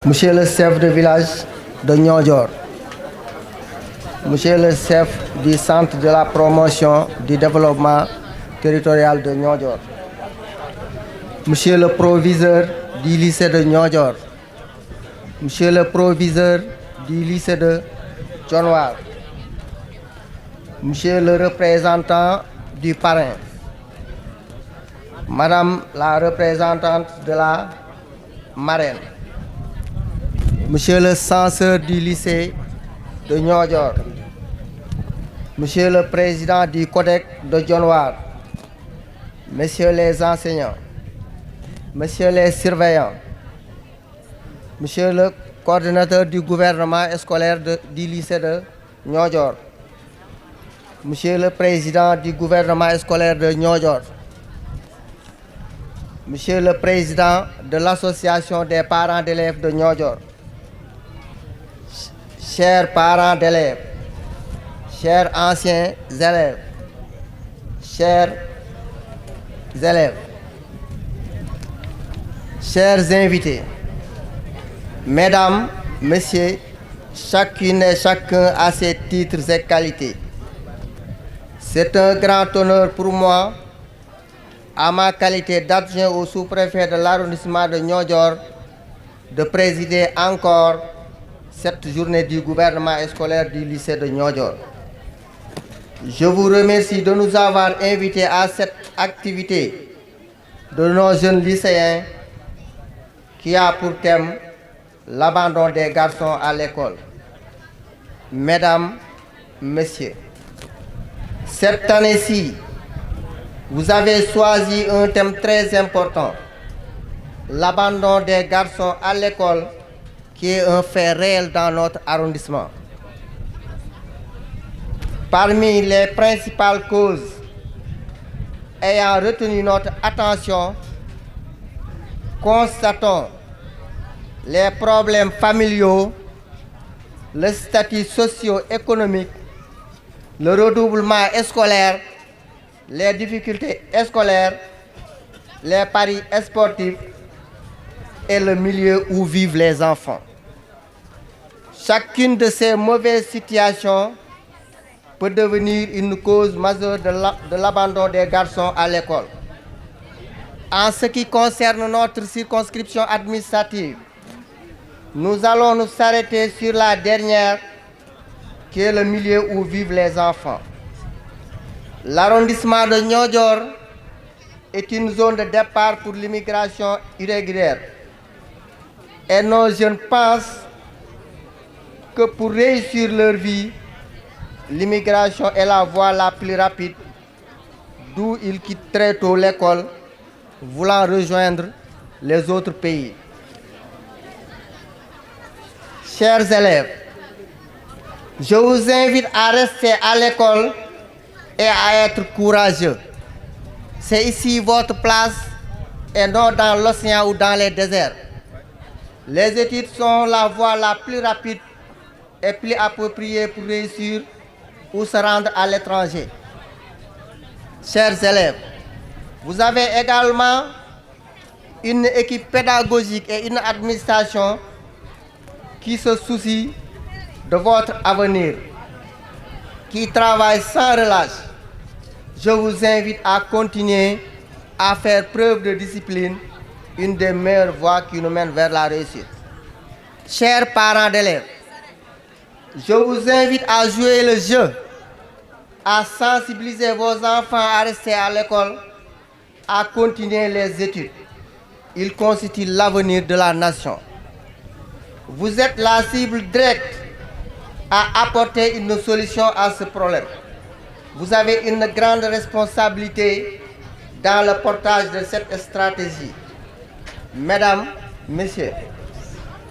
Monsieur le chef de village de Niodior, Monsieur le chef du centre de la promotion du développement territorial de Niodior, Monsieur le proviseur du lycée de Niodior, Monsieur le proviseur du lycée de Dionewar, Monsieur le représentant du parrain, Madame la représentante de la marraine, Monsieur le censeur du lycée de Niodior, Monsieur le président du Codec de Dionewar, Messieurs les enseignants, Messieurs les surveillants, Monsieur le coordinateur du gouvernement scolaire du lycée de Niodior, Monsieur le président du gouvernement scolaire de Niodior, Monsieur le président de l'association des parents d'élèves de Niodior, chers parents d'élèves, chers anciens élèves, chers élèves, chers invités, Mesdames, Messieurs, chacune et chacun a ses titres et qualités. C'est un grand honneur pour moi, à ma qualité d'adjoint au sous-préfet de l'arrondissement de Niodior, de présider encore cette journée du gouvernement scolaire du lycée de Niodior. Je vous remercie de nous avoir invités à cette activité de nos jeunes lycéens qui a pour thème l'abandon des garçons à l'école. Mesdames, Messieurs, cette année-ci, vous avez choisi un thème très important, l'abandon des garçons à l'école, qui est un fait réel dans notre arrondissement. Parmi les principales causes ayant retenu notre attention, constatons les problèmes familiaux, le statut socio-économique, le redoublement scolaire, les difficultés scolaires, les paris sportifs et le milieu où vivent les enfants. Chacune de ces mauvaises situations peut devenir une cause majeure de l'abandon des garçons à l'école. En ce qui concerne notre circonscription administrative, nous allons nous arrêter sur la dernière, qui est le milieu où vivent les enfants. L'arrondissement de Niodior est une zone de départ pour l'immigration irrégulière. Et nos jeunes pensent que pour réussir leur vie, l'immigration est la voie la plus rapide, d'où ils quittent très tôt l'école, voulant rejoindre les autres pays. Chers élèves, je vous invite à rester à l'école et à être courageux. C'est ici votre place et non dans l'océan ou dans les déserts. Les études sont la voie la plus rapide et plus appropriée pour réussir ou se rendre à l'étranger. Chers élèves, vous avez également une équipe pédagogique et une administration qui se soucie de votre avenir, qui travaille sans relâche. Je vous invite à continuer à faire preuve de discipline, une des meilleures voies qui nous mène vers la réussite. Chers parents d'élèves, je vous invite à jouer le jeu, à sensibiliser vos enfants à rester à l'école, à continuer les études. Ils constituent l'avenir de la nation. Vous êtes la cible directe à apporter une solution à ce problème. Vous avez une grande responsabilité dans le portage de cette stratégie. Mesdames, Messieurs,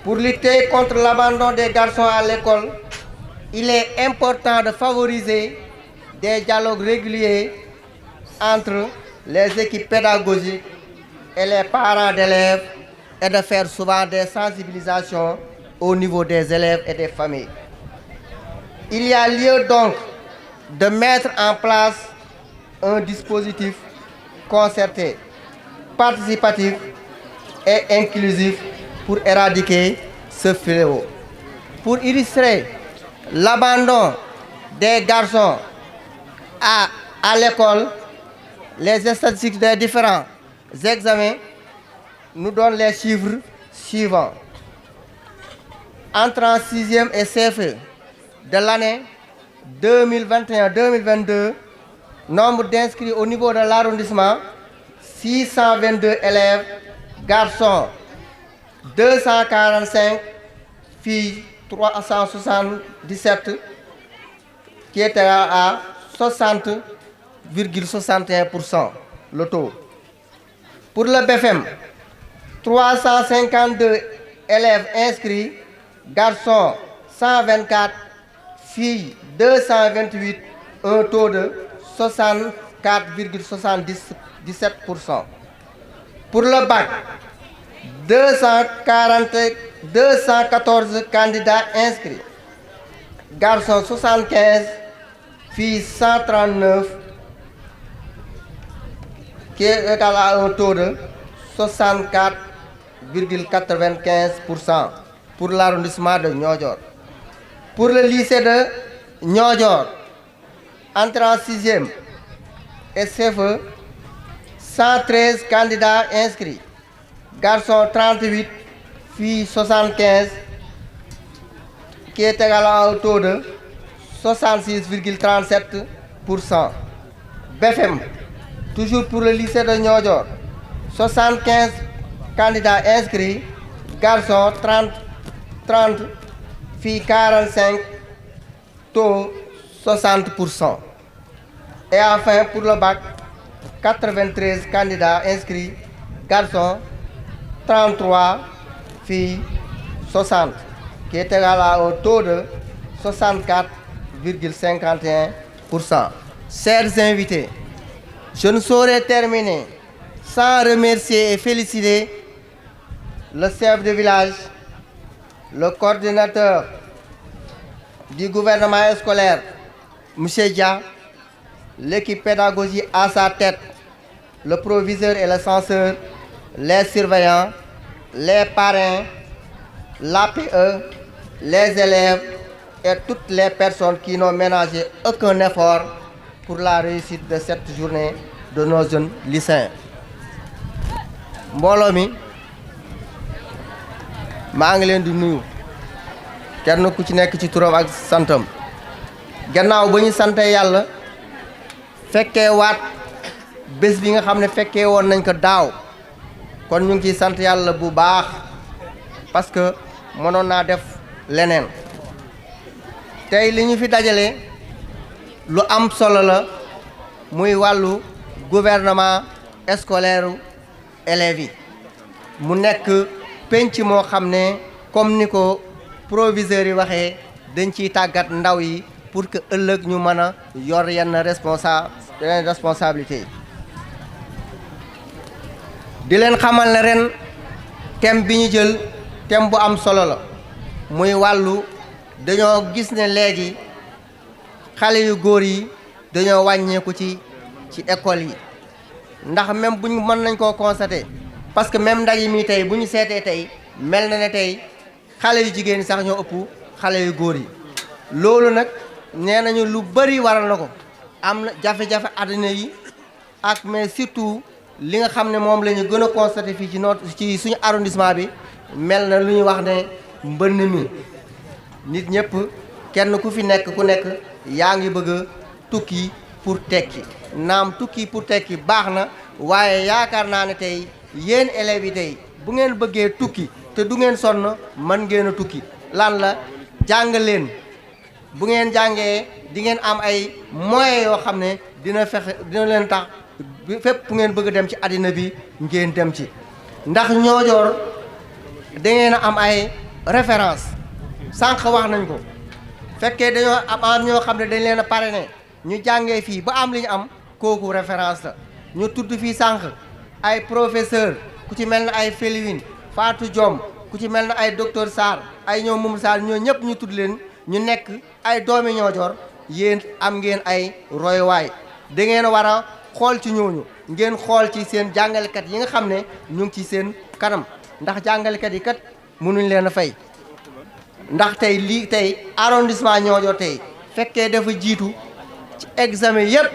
pour lutter contre l'abandon des garçons à l'école, il est important de favoriser des dialogues réguliers entre les équipes pédagogiques et les parents d'élèves et de faire souvent des sensibilisations au niveau des élèves et des familles. Il y a lieu donc de mettre en place un dispositif concerté, participatif et inclusif pour éradiquer ce fléau. Pour illustrer l'abandon des garçons à l'école, les statistiques des différents examens nous donnent les chiffres suivants. Entrant en 6e et CFE de l'année 2021-2022, nombre d'inscrits au niveau de l'arrondissement, 622 élèves, garçons 245, filles 377, qui est à 60,61% le taux. Pour le BFM, 352 élèves inscrits, garçons 124, filles 228, un taux de 64,77%. Pour le bac, 214 candidats inscrits, garçons 75, filles 139, qui est égal à un taux de 64,95% pour l'arrondissement de Niodior. Pour le lycée de Niodior, entré en 6e et CFE, 113 candidats inscrits, garçons 38, filles 75, qui est égal à un taux de 66,37%. BFM, toujours pour le lycée de Niodior, 75 candidats inscrits, garçons 30, filles 45, taux 60%. Et enfin, pour le bac, 93 candidats inscrits, garçons 33, filles 60, qui est égal à un taux de 64,51%. Chers invités, je ne saurais terminer sans remercier et féliciter le chef de village, le coordinateur du gouvernement scolaire, M. Dia, l'équipe pédagogique à sa tête, le proviseur et le censeur, les surveillants, les parrains, l'APE, les élèves et toutes les personnes qui n'ont ménagé aucun effort pour la réussite de cette journée de nos jeunes lycéens. mbooloo mi maa ngi leen di nuyu kenn ku ci nekk ci turam ak santam gannaaw ba ñu sante yàlla fekkee waat bés bi nga xam ne fekkee woon nañ ko daaw kon ñu ngi ciy sant yàlla bu baax parce que mënoon naa def leneen tey li ñu fi dajale lu am solo la muy wàllu gouvernement scolaire élèves yi mu nekk penc moo xam ne comme ni ko proviseurs yi waxee dañ ciy tàggat ndaw yi pour que ëllëg ñu mën a yor yenn responsabilité yi di leen xamal ne ren thème bi ñu jël thème bu am solo la muy wàllu dañoo gis ne léegi xale yu góor yi dañoo wàññeeku ci école yi ndax même buñ mën nañ koo constater parce que même ndaje mi tey bu ñu seetee tey mel na ne tey xale yu jigéen sax ñoo ëpp xale yu góor yi loolu nag nee nañu lu bari waral na ko am na jafe-jafe àddina yi ak mais surtout li nga xam ne moom la ñu gën a constater fii ci suñu arrondissement bi mel na lu ñu wax ne mbënn mi nit ñëpp kenn ku fi nekk ku nekk yaa ngi bëgg a tukki pour tekki naam tukki pour tekki baax na waaye yaakaar naa ne tey yéen élèves yi tey bu ngeen bëggee tukki te du ngeen sonn mën ngeen a tukki lan la jàng leen bu ngeen jàngee di ngeen am ay moyens yoo xam ne dina leen tax fépp fu ngeen bëgg dem ci àddina bi ngeen dem ci ndax Niodior da ngeen a am ay référence sànq wax nañ ko fekkee dañoo am ñoo xam ne dañ leen a parrainé ñu jàngee fii ba am li ñu am kooku référence la ñu tudd fii sànq ay professeur ku ci mel ne ay Féliwine Fatou Diom ku ci mel ne ay docteur Sarr ay ñoom Moum Sarr ñoo ñëpp ñu tudd leen ñu nekk ay doomi Niodior yéen am ngeen ay royuwaay da ngeen a war a xool ci ñooñu ngeen xool ci seen jàngalekat yi nga xam ne ñu ngi ci seen kanam ndax jàngalekat yi kat mënuñ leen a fay ndax tey lii tey arrondissement Niodior tey fekkee dafa jiitu ci examen yëpp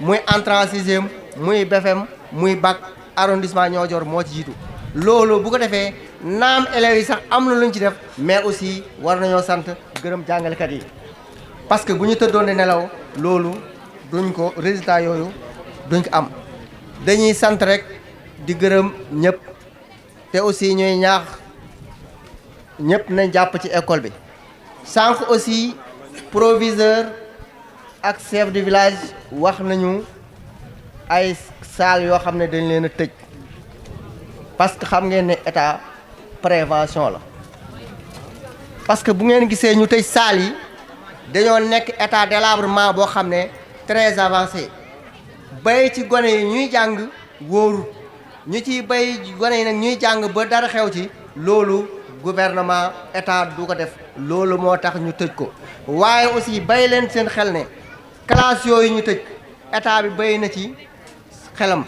muy entrée en sixième muy BFEM muy bac arrondissement Niodior moo ci jiitu loolu bu ko defee naam élèves yi sax am na lu ñu ci def mais aussi war nañoo sant gërëm jàngalekat yi parce que bu ñu tëddoon di nelaw loolu duñ ko résultat yooyu duñ ko am dañuy sant rek di gërëm ñëpp te aussi ñuy ñaax ñëpp nañ jàpp ci école bi sànq aussi proviseur ak chef de village wax nañu ay salle yoo xam ne dañ leen a tëj parce que xam ngeen ne état prévention la parce que bu ngeen gisee ñu tëj salle yi dañoo nekk état délabrement boo xam ne très avancé bay ci gone yi ñuy jàng wóoru ñu ciy bay gone yi nag ñuy jàng ba dara xew ci loolu gouvernement état du ko def loolu moo tax ñu tëj ko waaye aussi bay leen seen xel ne classe yooyu ñu tëj état bi bay na ci xelam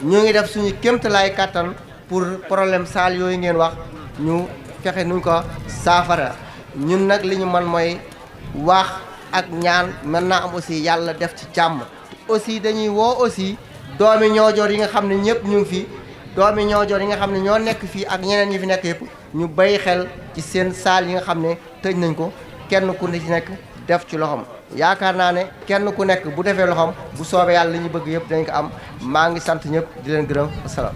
ñu ngi def suñu kéemtalaay kàttan pour problème salle yooyu ngeen wax ñu fexe nuñ ko saafara ñun nag li ñu mën mooy wax ak ñaan mën naa am aussi yàlla def ci jàmm aussi dañuy woo aussi doomi Niodior yi nga xam ne ñëpp ñu ngi fi doomi Niodior yi nga xam ne ñoo nekk fii ak ñeneen ñi fi nekk yëpp ñu bay xel ci seen salle yi nga xam ne tëj nañ ko kenn ku ne ci nekk def ci loxoom yaakaar naa ne kenn ku nekk bu defee loxoom bu soobee yàlla li ñu bëgg yëpp dañ ko am maa ngi sant ñëpp di leen gërëm asalaam